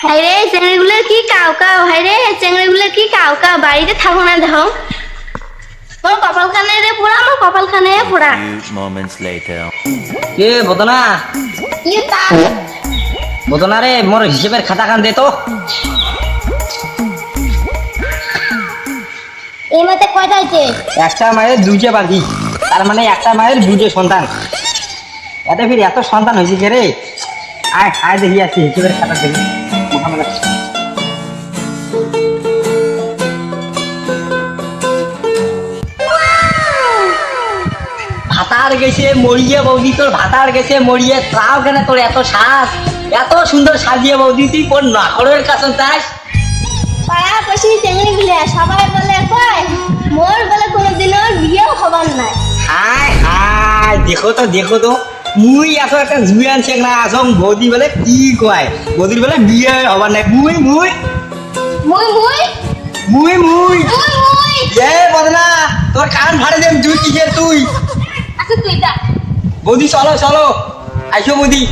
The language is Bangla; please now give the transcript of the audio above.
হাই রে চেংড়িগুলোর কি কাউ কাউ, হাই রে চেংড়িগুলোর কি কাউ কাউ, বাড়িতে থাকো না দেখো। মোর কপালখানে রে পোড়া, মোর কপালখানে পোড়া। Few moments later. এ বদনা কি তা বদনা রে, মোর হিসেবের খাতা খান দে তো। এই মতে কয়টা হয়েছে? একটা মায়ের দুইটা বাকি, তার মানে একটা মায়ের দুইটা সন্তান। এতে ফির এত সন্তান হয়েছে কে রে? আয় আয় দেখি আসছি হিসেবের খাতা দেখি। ভাতার গেছে মরিয়ে বৌদি, তোর ভাতার গেছে মরিয়ে, তাও কেন তোর এত সাজ, এত সুন্দর সাজিয়ে বৌদি তুই কোন নাকরের কাছে যাস? পাড়া পড়শি চেংড়িগুলো সবাই বলে কয় মোর বলে কোনোদিনও বিয়েও হবার নাই। হায় হায়, দেখো তো মুই এত একটা জুয়ান চেংড়া আসম, বৌদি বলে কি কয়, বৌদির বলে বিয়ে হবার নাই। মুই মুই মুই মুই মুই মুই মুই মুই এ বদনা, তোর কান ফাড়ে দেম, তুই কিসের তুই? আচ্ছা তুই যা। বৌদি চলো চলো, আইসো বৌদি।